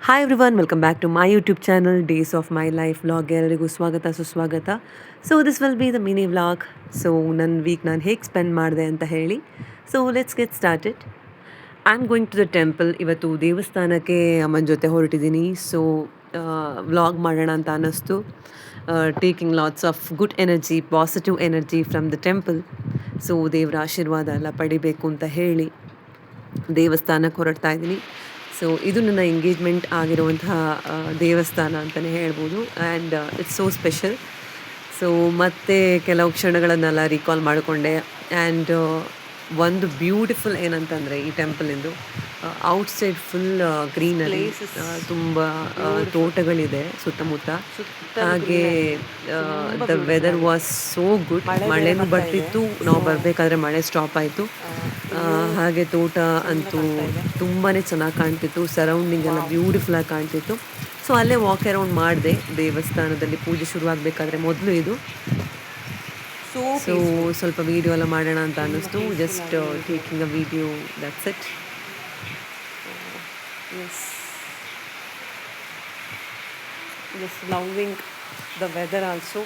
Hi everyone welcome back to my YouTube channel days of my life vlog. ಎಲ್ಲರಿಗೂ ಸ್ವಾಗತ ಸುಸ್ವಾಗತ. So this will be the mini vlog. So ನನ್ನ week ನಾನು ಹೇಗೆ spend ಮಾಡಿದೆ ಅಂತ ಹೇಳಿ. So let's get started. I am going to the temple. ಇವತ್ತು ದೇವಸ್ಥಾನಕ್ಕೆ ಅಮ್ಮನ ಜೊತೆ ಹೊರಟಿದ್ದೀನಿ. ಸೊ ವ್ಲಾಗ್ ಮಾಡೋಣ ಅಂತ ಅನ್ನಿಸ್ತು. Taking lots of good energy, positive energy from the temple. So ದೇವರ ಆಶೀರ್ವಾದ ಎಲ್ಲ ಪಡಿಬೇಕು ಅಂತ ಹೇಳಿ ದೇವಸ್ಥಾನಕ್ಕೆ ಹೊರಡ್ತಾ ಇದ್ದೀನಿ. ಸೊ ಇದು ನನ್ನ ಎಂಗೇಜ್ಮೆಂಟ್ ಆಗಿರುವಂತಹ ದೇವಸ್ಥಾನ ಅಂತಲೇ ಹೇಳ್ಬೋದು. And it's so special. So ಮತ್ತೆ ಕೆಲವು ಕ್ಷಣಗಳನ್ನೆಲ್ಲ ರೀಕಾಲ್ ಮಾಡಿಕೊಂಡೆ. ಆ್ಯಂಡ್ ಒಂದು ಬ್ಯೂಟಿಫುಲ್ ಏನಂತಂದರೆ ಈ ಟೆಂಪಲಿಂದು ಔಟ್ಸೈಡ್ ಫುಲ್ ಗ್ರೀನರಿ, ತುಂಬ ತೋಟಗಳಿದೆ ಸುತ್ತಮುತ್ತ. ಹಾಗೆ the weather was so good. ಮಳೆನೂ ಬರ್ತಿತ್ತು, ನಾವು ಬರಬೇಕಾದ್ರೆ ಮಳೆ ಸ್ಟಾಪ್ ಆಯಿತು. ಹಾಗೆ ತೋಟ ಅಂತೂ ತುಂಬಾ ಚೆನ್ನಾಗಿ ಕಾಣ್ತಿತ್ತು. ಸರೌಂಡಿಂಗ್ ಎಲ್ಲ ಬ್ಯೂಟಿಫುಲ್ಲಾಗಿ ಕಾಣ್ತಿತ್ತು. ಸೊ ಅಲ್ಲೇ ವಾಕ್ ಅರೌಂಡ್ ಮಾಡಿದೆ. ದೇವಸ್ಥಾನದಲ್ಲಿ ಪೂಜೆ ಶುರುವಾಗಬೇಕಾದ್ರೆ ಮೊದಲು ಇದು. ಸೊ ಸ್ವಲ್ಪ ವೀಡಿಯೋ ಎಲ್ಲ ಮಾಡೋಣ ಅಂತ ಅನ್ನಿಸ್ತು. Just taking a video, that's it. Yes, just loving the weather also.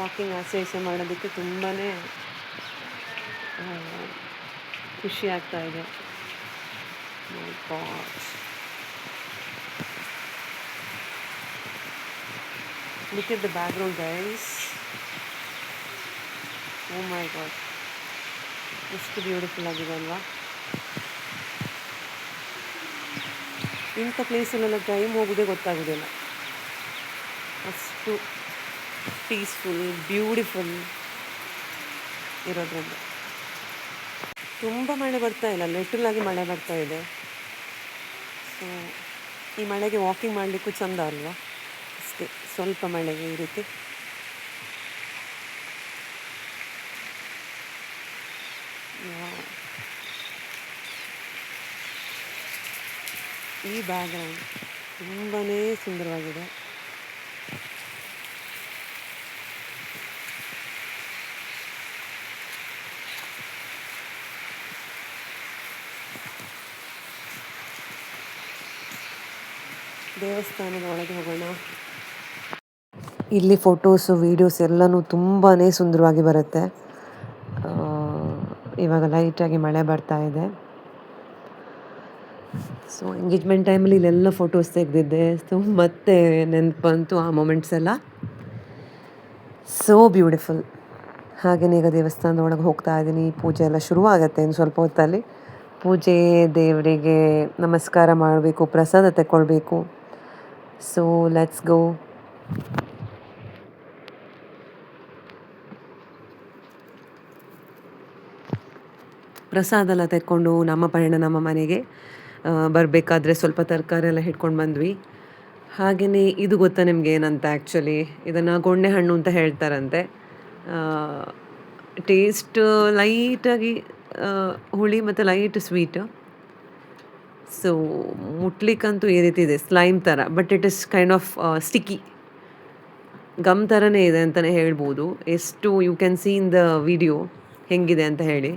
Walking ಆಸೆ ಮಾಡೋದಕ್ಕೆ ತುಂಬಾ ಖುಷಿ ಆಗ್ತಾ ಇದೆ. My God. Look at the background, guys. Oh my God. ಎಷ್ಟು ಬ್ಯೂಟಿಫುಲ್ ಆಗಿದೆ ಅಲ್ವಾ? ಇಂಥ ಪ್ಲೇಸಲ್ಲೆಲ್ಲ ಟೈಮ್ ಹೋಗೋದೇ ಗೊತ್ತಾಗೋದಿಲ್ಲ. ಅಷ್ಟು ಪೀಸ್ಫುಲ್, ಬ್ಯೂಟಿಫುಲ್ ಇರೋದ್ರಿಂದ. ತುಂಬ ಮಳೆ ಬರ್ತಾ ಇಲ್ಲ, ಲಿಟಲಾಗಿ ಮಳೆ ಬರ್ತಾ ಇದೆ. ಸೊ ಈ ಮಳೆಗೆ ವಾಕಿಂಗ್ ಮಾಡಲಿಕ್ಕೂ ಚೆಂದ ಅಲ್ವಾ? ಅಷ್ಟೇ, ಸ್ವಲ್ಪ ಮಳೆಗೆ ಈ ರೀತಿ. ಈ ಬ್ಯಾಕ್ಗ್ರೌಂಡ್ ತುಂಬಾ ಸುಂದರವಾಗಿದೆ. ದೇವಸ್ಥಾನದ ಒಳಗೆ ಹೋಗೋಣ. ಇಲ್ಲಿ ಫೋಟೋಸು, ವೀಡಿಯೋಸ್ ಎಲ್ಲನೂ ತುಂಬಾ ಸುಂದರವಾಗಿ ಬರುತ್ತೆ. ಇವಾಗ ಲೈಟಾಗಿ ಮಳೆ ಬರ್ತಾ ಇದೆ. ಸೊ ಎಂಗೇಜ್ಮೆಂಟ್ ಟೈಮಲ್ಲಿ ಇಲ್ಲೆಲ್ಲ ಫೋಟೋಸ್ ತೆಗೆದಿದ್ದೆ. ಸೊ ಮತ್ತೆ ನೆನಪು ಬಂತು ಆ ಮೊಮೆಂಟ್ಸ್ ಎಲ್ಲ. So beautiful. ಹಾಗೆಯೇ ಈಗ ದೇವಸ್ಥಾನದ ಒಳಗೆ ಹೋಗ್ತಾ ಇದ್ದೀನಿ. ಪೂಜೆ ಎಲ್ಲ ಶುರುವಾಗತ್ತೆ ಇನ್ನು ಸ್ವಲ್ಪ ಹೊತ್ತಲ್ಲಿ. ಪೂಜೆ, ದೇವರಿಗೆ ನಮಸ್ಕಾರ ಮಾಡಬೇಕು, ಪ್ರಸಾದ ತಗೊಳ್ಬೇಕು. ಸೊ ಲೆಟ್ಸ್ ಗೋ. ಪ್ರಸಾದ ಎಲ್ಲ ತೆಕ್ಕೊಂಡು ನಮ್ಮ ಪಯಣ ನಮ್ಮ ಮನೆಗೆ ಬರಬೇಕಾದ್ರೆ ಸ್ವಲ್ಪ ತರಕಾರಿ ಎಲ್ಲ ಹಿಡ್ಕೊಂಡು ಬಂದ್ವಿ. ಹಾಗೆಯೇ ಇದು ಗೊತ್ತಾ ನಿಮಗೆ ಏನಂತ? ಆ್ಯಕ್ಚುಲಿ ಇದನ್ನು ಗೊಂಡೆ ಹಣ್ಣು ಅಂತ ಹೇಳ್ತಾರಂತೆ. ಟೇಸ್ಟ್ ಲೈಟಾಗಿ ಹುಳಿ ಮತ್ತು ಲೈಟ್ ಸ್ವೀಟ್. ಸೊ ಮುಟ್ಲಿಕ್ಕಂತೂ ಈ ರೀತಿ ಇದೆ, ಸ್ಲೈಮ್ ಥರ. But it is kind of sticky, gum ಥರನೇ ಇದೆ ಅಂತಲೇ ಹೇಳ್ಬೋದು. ಎಷ್ಟು you can see in the video ಹೆಂಗಿದೆ ಅಂತ ಹೇಳಿ.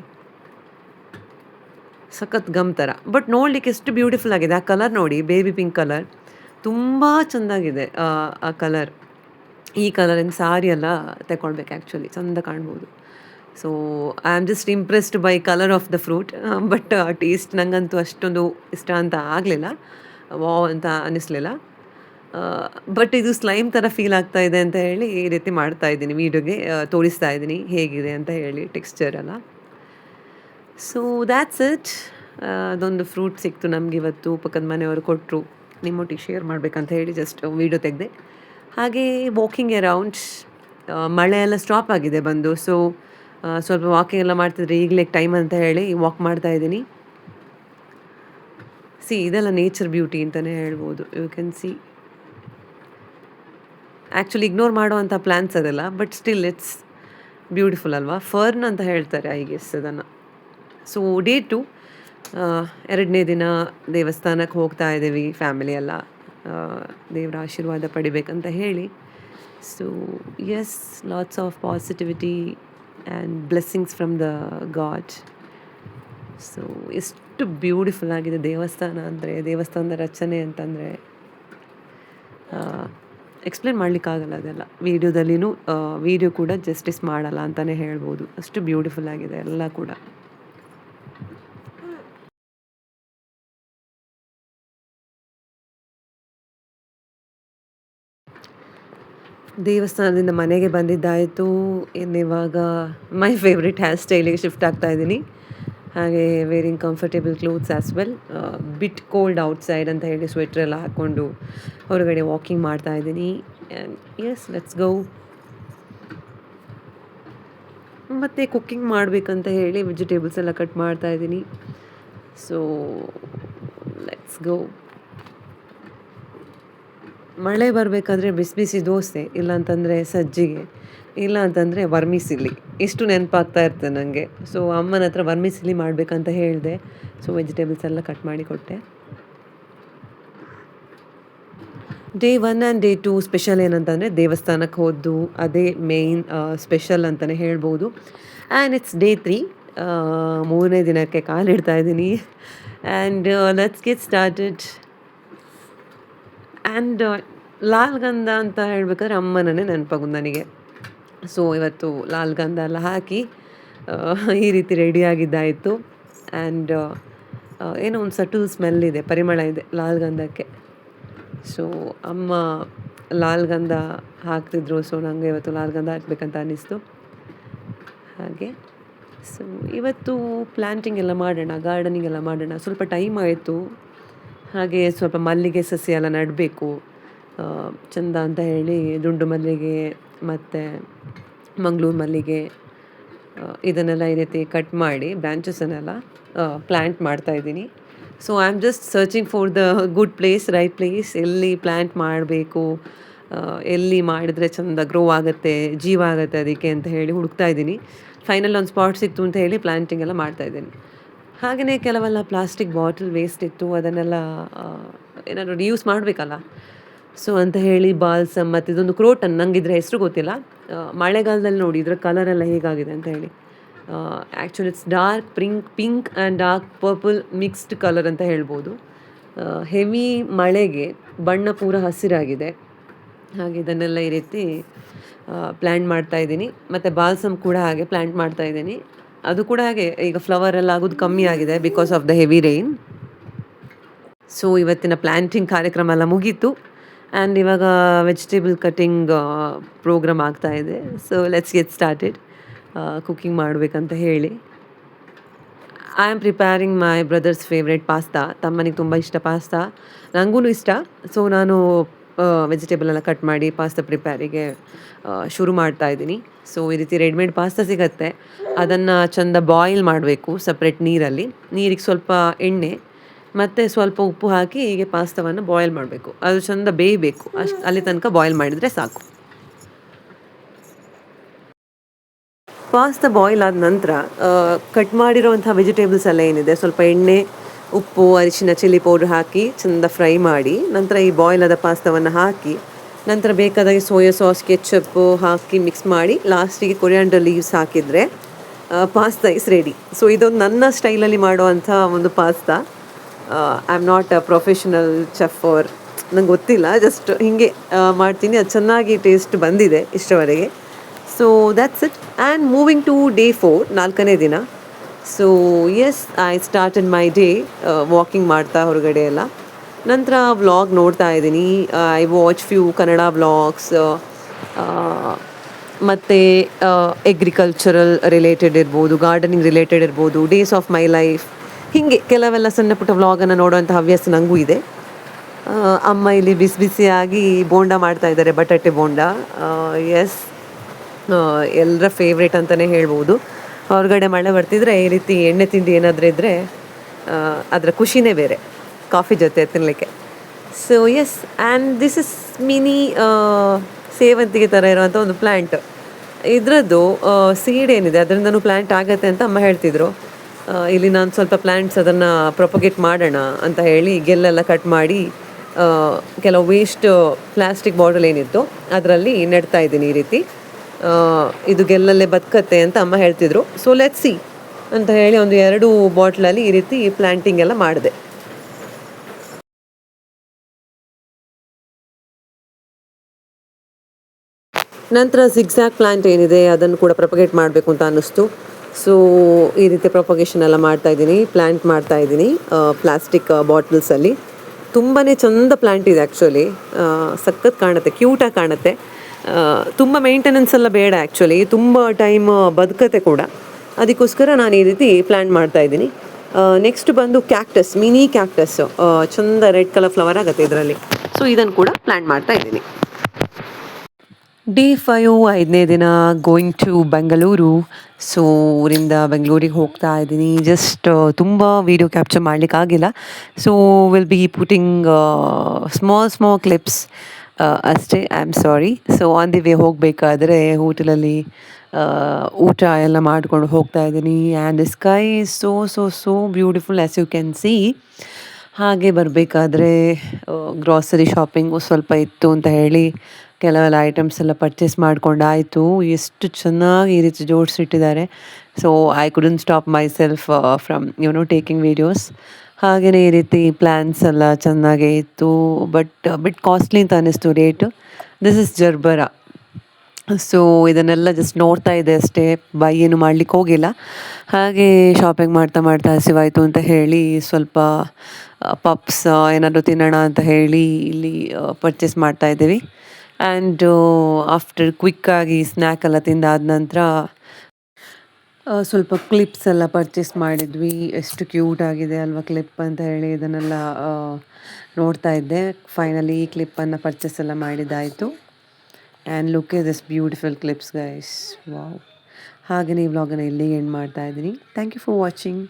ಸಖತ್ ಗಮ್ ಥರ, ಬಟ್ ನೋಡಲಿಕ್ಕೆ ಎಷ್ಟು ಬ್ಯೂಟಿಫುಲ್ ಆಗಿದೆ. ಆ ಕಲರ್ ನೋಡಿ, ಬೇಬಿ ಪಿಂಕ್ ಕಲರ್, ತುಂಬ ಚೆಂದಾಗಿದೆ ಆ ಕಲರ್. ಈ ಕಲರಿನ ಸಾರಿ ಎಲ್ಲ ತಗೊಳ್ಬೇಕು ಆ್ಯಕ್ಚುಲಿ, ಚೆಂದ ಕಾಣ್ಬೋದು. So I am just impressed by colour of the fruit. But taste ನನಗಂತೂ ಅಷ್ಟೊಂದು ಇಷ್ಟ ಅಂತ ಆಗಲಿಲ್ಲ, ವಾವ್ ಅಂತ ಅನ್ನಿಸ್ಲಿಲ್ಲ. ಬಟ್ ಇದು ಸ್ಲೈಮ್ ಥರ ಫೀಲ್ ಆಗ್ತಾ ಇದೆ ಅಂತ ಹೇಳಿ ಈ ರೀತಿ ಮಾಡ್ತಾ ಇದ್ದೀನಿ, ವೀಡಿಯೋಗೆ ತೋರಿಸ್ತಾ ಇದ್ದೀನಿ ಹೇಗಿದೆ ಅಂತ ಹೇಳಿ ಟೆಕ್ಸ್ಚರ್ ಎಲ್ಲ. So that's it. ಅದೊಂದು ಫ್ರೂಟ್ ಸಿಕ್ತು ನಮಗೆ ಇವತ್ತು, ಪಕ್ಕದ ಮನೆಯವರು ಕೊಟ್ಟರು. ನಿಮ್ಮೊಟ್ಟಿಗೆ ಶೇರ್ ಮಾಡಬೇಕಂತ ಹೇಳಿ ಜಸ್ಟ್ ವೀಡಿಯೋ ತೆಗೆದೆ. ಹಾಗೆ ವಾಕಿಂಗ್ ಅರೌಂಡ್. ಮಳೆ ಎಲ್ಲ ಸ್ಟಾಪ್ ಆಗಿದೆ ಬಂದು. ಸೊ ಸ್ವಲ್ಪ ವಾಕಿಂಗ್ ಎಲ್ಲ ಮಾಡ್ತಿದ್ರೆ ಈಗಲೇ ಟೈಮ್ ಅಂತ ಹೇಳಿ ವಾಕ್ ಮಾಡ್ತಾ ಇದ್ದೀನಿ. ಸಿ, ಇದೆಲ್ಲ ನೇಚರ್ ಬ್ಯೂಟಿ ಅಂತಲೇ ಹೇಳ್ಬೋದು. You can see. Actually ignore ಮಾಡುವಂಥ ಪ್ಲ್ಯಾನ್ಸ್ ಅದೆಲ್ಲ, ಬಟ್ ಸ್ಟಿಲ್ ಇಟ್ಸ್ ಬ್ಯೂಟಿಫುಲ್ ಅಲ್ವಾ? ಫರ್ನ್ ಅಂತ ಹೇಳ್ತಾರೆ ಐ ಗೆಸ್ ಅದನ್ನು. ಸೊ ಡೇ 2, 2ನೇ ದಿನ ದೇವಸ್ಥಾನಕ್ಕೆ ಹೋಗ್ತಾ ಇದ್ದೀವಿ ಫ್ಯಾಮಿಲಿ ಎಲ್ಲ, ದೇವರ ಆಶೀರ್ವಾದ ಪಡಿಬೇಕಂತ ಹೇಳಿ. So yes, lots of positivity and blessings from the god. So ಎಷ್ಟು ಬ್ಯೂಟಿಫುಲ್ ಆಗಿದೆ ದೇವಸ್ಥಾನ ಅಂದರೆ, ದೇವಸ್ಥಾನದ ರಚನೆ ಅಂತಂದರೆ ಎಕ್ಸ್ಪ್ಲೇನ್ ಮಾಡಲಿಕ್ಕಾಗಲ್ಲ. ಅದೆಲ್ಲ ವೀಡಿಯೋದಲ್ಲಿನೂ ವೀಡಿಯೋ ಕೂಡ ಜಸ್ಟಿಸ್ ಮಾಡಲ್ಲ ಅಂತಲೇ ಹೇಳ್ಬೋದು, ಅಷ್ಟು ಬ್ಯೂಟಿಫುಲ್ ಆಗಿದೆ ಎಲ್ಲ ಕೂಡ. ದೇವಸ್ಥಾನದಿಂದ ಮನೆಗೆ ಬಂದಿದ್ದಾಯಿತು. ಇನ್ನಿವಾಗ ಮೈ ಫೇವ್ರೆಟ್ ಹೇರ್ ಸ್ಟೈಲಿಗೆ ಶಿಫ್ಟ್ ಆಗ್ತಾ ಇದ್ದೀನಿ. ಹಾಗೆ wearing comfortable clothes as well. Bit cold outside ಅಂತ ಹೇಳಿ ಸ್ವೆಟ್ರ್ ಎಲ್ಲ ಹಾಕ್ಕೊಂಡು ಹೊರಗಡೆ ವಾಕಿಂಗ್ ಮಾಡ್ತಾ ಇದ್ದೀನಿ. Yes, let's go. ಮತ್ತು ಕುಕ್ಕಿಂಗ್ ಮಾಡಬೇಕಂತ ಹೇಳಿ ವೆಜಿಟೇಬಲ್ಸ್ ಎಲ್ಲ ಕಟ್ ಮಾಡ್ತಾ ಇದ್ದೀನಿ. So let's go. ಮಳೆ ಬರಬೇಕಾದ್ರೆ ಬಿಸಿ ಬಿಸಿ ದೋಸೆ, ಇಲ್ಲಾಂತಂದರೆ ಸಜ್ಜಿಗೆ, ಇಲ್ಲ ಅಂತಂದರೆ ವರ್ಮಿಸಿಲಿ, ಇಷ್ಟು ನೆನಪಾಗ್ತಾ ಇರ್ತದೆ ನನಗೆ. ಸೊ ಅಮ್ಮನ ಹತ್ರ ವರ್ಮಿಸಿಲಿ ಮಾಡಬೇಕಂತ ಹೇಳಿದೆ. ಸೊ ವೆಜಿಟೇಬಲ್ಸ್ ಎಲ್ಲ ಕಟ್ ಮಾಡಿ ಕೊಟ್ಟೆ. ಡೇ 1 ಆ್ಯಂಡ್ ಡೇ 2 ಸ್ಪೆಷಲ್ ಏನಂತಂದರೆ ದೇವಸ್ಥಾನಕ್ಕೆ ಹೋದ್ದು, ಅದೇ ಮೇಯ್ನ್ ಸ್ಪೆಷಲ್ ಅಂತಲೇ ಹೇಳ್ಬೋದು. ಆ್ಯಂಡ್ ಇಟ್ಸ್ ಡೇ 3, 3ನೇ ದಿನಕ್ಕೆ ಕಾಲಿಡ್ತಾ ಇದ್ದೀನಿ. And let's get started. And ಲಾಲ್ಗಂಧ ಅಂತ ಹೇಳಬೇಕಾದ್ರೆ ಅಮ್ಮನೇ ನೆನಪಾಗೋದು ನನಗೆ. ಸೊ ಇವತ್ತು ಲಾಲ್ಗಂಧ ಎಲ್ಲ ಹಾಕಿ ಈ ರೀತಿ ರೆಡಿಯಾಗಿದ್ದಾಯಿತು. ಆ್ಯಂಡ್ ಏನೋ ಒಂದು ಸಟಲ್ ಸ್ಮೆಲ್ ಇದೆ, ಪರಿಮಳ ಇದೆ ಲಾಲ್ಗಂಧಕ್ಕೆ. ಸೊ ಅಮ್ಮ ಲಾಲ್ಗಂಧ ಹಾಕ್ತಿದ್ರು. ಸೊ ನನಗೆ ಇವತ್ತು ಲಾಲ್ಗಂಧ ಹಾಕಬೇಕಂತ ಅನ್ನಿಸ್ತು. ಹಾಗೆ ಸೊ ಇವತ್ತು ಪ್ಲ್ಯಾಂಟಿಂಗ್ ಎಲ್ಲ ಮಾಡೋಣ, ಗಾರ್ಡನಿಂಗ್ ಎಲ್ಲ ಮಾಡೋಣ. ಸ್ವಲ್ಪ ಟೈಮ್ ಆಯಿತು. ಹಾಗೆ ಸ್ವಲ್ಪ ಮಲ್ಲಿಗೆ ಸಸ್ಯ ಎಲ್ಲ ನೆಡಬೇಕು ಚೆಂದ ಅಂತ ಹೇಳಿ ದುಂಡು ಮಲ್ಲಿಗೆ ಮತ್ತು ಮಂಗಳೂರು ಮಲ್ಲಿಗೆ ಇದನ್ನೆಲ್ಲ ಈ ರೀತಿ ಕಟ್ ಮಾಡಿ ಬ್ರಾಂಚಸನ್ನೆಲ್ಲ ಪ್ಲ್ಯಾಂಟ್ ಮಾಡ್ತಾಯಿದ್ದೀನಿ. So I am just searching for the good place, right place. ಎಲ್ಲಿ ಪ್ಲ್ಯಾಂಟ್ ಮಾಡಬೇಕು, ಎಲ್ಲಿ ಮಾಡಿದ್ರೆ ಚೆಂದ ಗ್ರೋ ಆಗುತ್ತೆ, ಜೀವ ಆಗುತ್ತೆ ಅದಕ್ಕೆ ಅಂತ ಹೇಳಿ ಹುಡುಕ್ತಾ ಇದ್ದೀನಿ. ಫೈನಲ್ ಒಂದು ಸ್ಪಾಟ್ ಸಿಕ್ತು ಅಂತ ಹೇಳಿ ಪ್ಲ್ಯಾಂಟಿಂಗ್ ಎಲ್ಲ ಮಾಡ್ತಾಯಿದ್ದೀನಿ. ಹಾಗೆಯೇ ಕೆಲವೆಲ್ಲ ಪ್ಲಾಸ್ಟಿಕ್ ಬಾಟಲ್ ವೇಸ್ಟ್ ಇತ್ತು, ಅದನ್ನೆಲ್ಲ ಏನಾದರೂ ರಿಯೂಸ್ ಮಾಡಬೇಕಲ್ಲ. ಸೊ ಅಂತ ಹೇಳಿ ಬಾಲ್ಸಮ್ ಮತ್ತು ಇದೊಂದು ಕ್ರೋಟನ್, ನಂಗೆ ಇದ್ರ ಹೆಸರು ಗೊತ್ತಿಲ್ಲ. ಮಳೆಗಾಲದಲ್ಲಿ ನೋಡಿ ಇದರ ಕಲರೆಲ್ಲ ಹೇಗಾಗಿದೆ ಅಂತ ಹೇಳಿ. Actually it's dark pink and dark purple mixed colour ಅಂತ ಹೇಳ್ಬೋದು. ಹೆವಿ ಮಳೆಗೆ ಬಣ್ಣ ಪೂರ ಹಸಿರಾಗಿದೆ. ಹಾಗೆ ಇದನ್ನೆಲ್ಲ ಈ ರೀತಿ ಪ್ಲ್ಯಾಂಟ್ ಮಾಡ್ತಾಯಿದ್ದೀನಿ. ಮತ್ತು ಬಾಲ್ಸಮ್ ಕೂಡ ಹಾಗೆ ಪ್ಲ್ಯಾಂಟ್ ಮಾಡ್ತಾಯಿದ್ದೀನಿ. ಅದು ಕೂಡ ಹಾಗೆ ಈಗ ಫ್ಲವರ್ ಎಲ್ಲ ಆಗೋದು ಕಮ್ಮಿ ಆಗಿದೆ because of the heavy rain. So ಇವತ್ತಿನ ಪ್ಲ್ಯಾಂಟಿಂಗ್ ಕಾರ್ಯಕ್ರಮ ಎಲ್ಲ ಮುಗೀತು. ಆ್ಯಂಡ್ ಇವಾಗ ವೆಜಿಟೇಬಲ್ ಕಟ್ಟಿಂಗ್ ಪ್ರೋಗ್ರಾಮ್ ಆಗ್ತಾಯಿದೆ. So let's get started. Cooking ಮಾಡಬೇಕಂತ ಹೇಳಿ I am preparing my brothers favourite pasta. ತಮ್ಮನಿಗೆ ತುಂಬ ಇಷ್ಟ ಪಾಸ್ತಾ, ನನಗೂ ಇಷ್ಟ. ಸೊ ನಾನು ವೆಜಿಟೇಬಲ್ ಎಲ್ಲ ಕಟ್ ಮಾಡಿ ಪಾಸ್ತಾ ಪ್ರಿಪೇರಿಗೆ ಶುರು ಮಾಡ್ತಾಯಿದ್ದೀನಿ. ಸೊ ಈ ರೀತಿ ರೆಡಿಮೇಡ್ ಪಾಸ್ತಾ ಸಿಗುತ್ತೆ, ಅದನ್ನು ಚೆಂದ ಬಾಯ್ಲ್ ಮಾಡಬೇಕು ಸಪ್ರೇಟ್ ನೀರಲ್ಲಿ. ನೀರಿಗೆ ಸ್ವಲ್ಪ ಎಣ್ಣೆ ಮತ್ತು ಸ್ವಲ್ಪ ಉಪ್ಪು ಹಾಕಿ ಹೀಗೆ ಪಾಸ್ತಾವನ್ನು ಬಾಯ್ಲ್ ಮಾಡಬೇಕು. ಅದು ಚೆಂದ ಬೇಯಬೇಕು, ಅಲ್ಲಿ ತನಕ ಬಾಯ್ಲ್ ಮಾಡಿದರೆ ಸಾಕು. ಪಾಸ್ತಾ ಬಾಯ್ಲ್ ಆದ ನಂತರ ಕಟ್ ಮಾಡಿರೋವಂಥ ವೆಜಿಟೇಬಲ್ಸ್ ಎಲ್ಲ ಏನಿದೆ ಸ್ವಲ್ಪ ಎಣ್ಣೆ, ಉಪ್ಪು, ಅರಿಶಿನ, ಚಿಲ್ಲಿ ಪೌಡ್ರ್ ಹಾಕಿ ಚೆಂದ ಫ್ರೈ ಮಾಡಿ ನಂತರ ಈ ಬಾಯ್ಲ್ ಆದ ಪಾಸ್ತಾವನ್ನು ಹಾಕಿ ನಂತರ ಬೇಕಾದಾಗೆ ಸೋಯಾ ಸಾಸ್, ಕೆಚಪ್ಪು ಹಾಕಿ ಮಿಕ್ಸ್ ಮಾಡಿ ಲಾಸ್ಟಿಗೆ ಕೊರಿಯಾಂಡರ್ ಲೀವ್ಸ್ ಹಾಕಿದರೆ ಪಾಸ್ತಾ ಇಸ್ ರೆಡಿ. ಸೊ ಇದೊಂದು ನನ್ನ ಸ್ಟೈಲಲ್ಲಿ ಮಾಡುವಂಥ ಒಂದು pasta. I am not a professional chef or, ನಂಗೆ ಗೊತ್ತಿಲ್ಲ, ಜಸ್ಟ್ ಹೀಗೆ ಮಾಡ್ತೀನಿ. ಅದು ಚೆನ್ನಾಗಿ ಟೇಸ್ಟ್ ಬಂದಿದೆ ಇಷ್ಟವರೆಗೆ. So that's it. And moving to day 4, 4ನೇ ದಿನ. So yes, I started my day walking ಮಾಡ್ತಾ ಹೊರಗಡೆ ಎಲ್ಲ. ನಂತರ ವ್ಲಾಗ್ ನೋಡ್ತಾ ಇದ್ದೀನಿ. I watch few Kannada vlogs ಮತ್ತು ಎಗ್ರಿಕಲ್ಚರಲ್ ರಿಲೇಟೆಡ್ ಇರ್ಬೋದು, ಗಾರ್ಡನಿಂಗ್ ರಿಲೇಟೆಡ್ ಇರ್ಬೋದು, ಡೇಸ್ ಆಫ್ ಮೈ ಲೈಫ್, ಹೀಗೆ ಕೆಲವೆಲ್ಲ ಸಣ್ಣ ಪುಟ್ಟ ವ್ಲಾಗನ್ನು ನೋಡುವಂಥ ಹವ್ಯಾಸ ನನಗೂ ಇದೆ. ಅಮ್ಮ ಇಲ್ಲಿ ಬಿಸಿ ಬಿಸಿಯಾಗಿ ಬೋಂಡ ಮಾಡ್ತಾಯಿದ್ದಾರೆ, ಬಟಾಟೆ ಬೋಂಡ. ಎಸ್, ಎಲ್ಲರ ಫೇವ್ರೇಟ್ ಅಂತಲೇ ಹೇಳ್ಬೋದು. ಹೊರಗಡೆ ಮಳೆ ಬರ್ತಿದ್ರೆ ಈ ರೀತಿ ಎಣ್ಣೆ ತಿಂಡಿ ಏನಾದರೂ ಇದ್ದರೆ ಅದರ ಖುಷಿನೇ ಬೇರೆ, ಕಾಫಿ ಜೊತೆ ತಿನ್ನಲಿಕ್ಕೆ. So yes, and this is mini ಸೇವಂತಿಗೆ ಥರ ಇರುವಂಥ ಒಂದು ಪ್ಲ್ಯಾಂಟ್. ಇದರದ್ದು ಸೀಡ್ ಏನಿದೆ ಅದರಿಂದನೂ ಪ್ಲ್ಯಾಂಟ್ ಆಗುತ್ತೆ ಅಂತ ಅಮ್ಮ ಹೇಳ್ತಿದ್ರು. ಇಲ್ಲಿ ನಾನು ಸ್ವಲ್ಪ ಪ್ಲ್ಯಾಂಟ್ಸ್ ಅದನ್ನು ಪ್ರೊಪಗೇಟ್ ಮಾಡೋಣ ಅಂತ ಹೇಳಿ ಗೆಲ್ಲೆಲ್ಲ ಕಟ್ ಮಾಡಿ ಕೆಲವು ವೇಸ್ಟ್ ಪ್ಲಾಸ್ಟಿಕ್ ಬಾಟಲ್ ಏನಿತ್ತು ಅದರಲ್ಲಿ ನೆಡ್ತಾ ಇದ್ದೀನಿ ಈ ರೀತಿ. ಇದು ಗೆಲ್ಲಲ್ಲೇ ಬದುಕತ್ತೆ ಅಂತ ಅಮ್ಮ ಹೇಳ್ತಿದ್ರು. ಸೊ ಲೆಟ್ಸ್ ಸಿ ಅಂತ ಹೇಳಿ ಒಂದು 2 ಬಾಟ್ಲಲ್ಲಿ ಈ ರೀತಿ ಪ್ಲ್ಯಾಂಟಿಂಗ್ ಎಲ್ಲ ಮಾಡಿದೆ. ನಂತರ ಝಿಗ್‌ಝ್ಯಾಗ್ ಪ್ಲ್ಯಾಂಟ್ ಏನಿದೆ ಅದನ್ನು ಕೂಡ ಪ್ರೊಪಗೇಟ್ ಮಾಡಬೇಕು ಅಂತ ಅನ್ನಿಸ್ತು. ಸೊ ಈ ರೀತಿ ಪ್ರೊಪಗೇಷನ್ ಎಲ್ಲ ಮಾಡ್ತಾಯಿದ್ದೀನಿ, ಪ್ಲ್ಯಾಂಟ್ ಮಾಡ್ತಾಯಿದ್ದೀನಿ ಪ್ಲಾಸ್ಟಿಕ್ ಬಾಟಲ್ಸಲ್ಲಿ. ತುಂಬಾ ಚಂದ ಪ್ಲ್ಯಾಂಟ್ ಇದೆ ಆ್ಯಕ್ಚುಲಿ, ಸಖತ್ ಕಾಣುತ್ತೆ, ಕ್ಯೂಟಾಗಿ ಕಾಣುತ್ತೆ. ತುಂಬ ಮೇಂಟೆನೆನ್ಸ್ ಎಲ್ಲ ಬೇಡ ಆ್ಯಕ್ಚುಲಿ, ತುಂಬ ಟೈಮ್ ಬದುಕತ್ತೆ ಕೂಡ. ಅದಕ್ಕೋಸ್ಕರ ನಾನು ಈ ರೀತಿ ಪ್ಲ್ಯಾಂಟ್ ಮಾಡ್ತಾಯಿದ್ದೀನಿ. ನೆಕ್ಸ್ಟ್ ಬಂದು ಕ್ಯಾಕ್ಟಸ್, ಮಿನಿ ಕ್ಯಾಕ್ಟಸ್, ಚಂದ ರೆಡ್ ಕಲರ್ ಫ್ಲವರ್ ಆಗುತ್ತೆ ಇದರಲ್ಲಿ. ಸೊ ಇದನ್ನು ಕೂಡ ಪ್ಲ್ಯಾಂಟ್ ಮಾಡ್ತಾಯಿದ್ದೀನಿ. ಡೇ 5 5ನೇ ದಿನ ಗೋಯಿಂಗ್ ಟು ಬೆಂಗಳೂರು. ಸೊ ಊರಿಂದ ಬೆಂಗಳೂರಿಗೆ ಹೋಗ್ತಾ ಇದ್ದೀನಿ. ಜಸ್ಟ್ ತುಂಬ ವೀಡಿಯೋ ಕ್ಯಾಪ್ಚರ್ ಮಾಡಲಿಕ್ಕಾಗಿಲ್ಲ. So will be putting small clips ಅಷ್ಟೇ. I am sorry. So on the way ಹೋಗಬೇಕಾದ್ರೆ ಹೋಟೆಲಲ್ಲಿ ಊಟ ಎಲ್ಲ ಮಾಡ್ಕೊಂಡು ಹೋಗ್ತಾ ಇದ್ದೀನಿ. And the sky is so beautiful as you can see. ಹಾಗೆ ಬರಬೇಕಾದ್ರೆ ಗ್ರಾಸರಿ ಶಾಪಿಂಗು ಸ್ವಲ್ಪ ಇತ್ತು ಅಂತ ಹೇಳಿ ಕೆಲವೆಲ್ಲ ಐಟಮ್ಸ್ ಎಲ್ಲ ಪರ್ಚೇಸ್ ಮಾಡ್ಕೊಂಡಾಯಿತು. ಎಷ್ಟು ಚೆನ್ನಾಗಿ ಈ ರೀತಿ ಜೋಡಿಸಿಟ್ಟಿದ್ದಾರೆ. So I couldn't stop myself from taking videos. ಹಾಗೆಯೇ ಈ ರೀತಿ ಪ್ಲ್ಯಾನ್ಸ್ ಎಲ್ಲ ಚೆನ್ನಾಗೇ ಇತ್ತು, ಬಟ್ ಬಿಟ್ ಕಾಸ್ಟ್ಲಿ ಅಂತ ಅನ್ನಿಸ್ತು rate. This is gerbera. So ಇದನ್ನೆಲ್ಲ ಜಸ್ಟ್ ನೋಡ್ತಾ ಇದ್ದೆ ಅಷ್ಟೇ, ಬೈ ಏನು ಮಾಡ್ಲಿಕ್ಕೆ ಹೋಗಿಲ್ಲ. ಹಾಗೆ ಶಾಪಿಂಗ್ ಮಾಡ್ತಾ ಹಸಿವಾಯಿತು ಅಂತ ಹೇಳಿ ಸ್ವಲ್ಪ ಪಪ್ಸ್ ಏನಾದರೂ ತಿನ್ನೋಣ ಅಂತ ಹೇಳಿ ಇಲ್ಲಿ ಪರ್ಚೇಸ್ ಮಾಡ್ತಾ ಇದ್ದೀವಿ. ಆ್ಯಂಡ್ ಆಫ್ಟರ್ ಕ್ವಿಕ್ಕಾಗಿ ಸ್ನ್ಯಾಕ್ ಎಲ್ಲ ತಿಂದಾದ ನಂತರ ಸ್ವಲ್ಪ ಕ್ಲಿಪ್ಸ್ ಎಲ್ಲ ಪರ್ಚೇಸ್ ಮಾಡಿದ್ವಿ. ಎಷ್ಟು ಕ್ಯೂಟ್ ಆಗಿದೆ ಅಲ್ವಾ ಕ್ಲಿಪ್ ಅಂತ ಹೇಳಿ ಇದನ್ನೆಲ್ಲ ನೋಡ್ತಾ ಇದ್ದೆ. ಫೈನಲಿ ಈ ಕ್ಲಿಪ್ಪನ್ನು ಪರ್ಚೇಸ್ ಎಲ್ಲ ಮಾಡಿದ್ದಾಯಿತು. And look at this beautiful clips guys, wow. ಹಾಗೆಯೇ ಈ ವ್ಲಾಗನ್ನು ಇಲ್ಲಿಗೆ ಎಂಡ್ ಮಾಡ್ತಾ ಇದ್ದೀನಿ. Thank you for watching.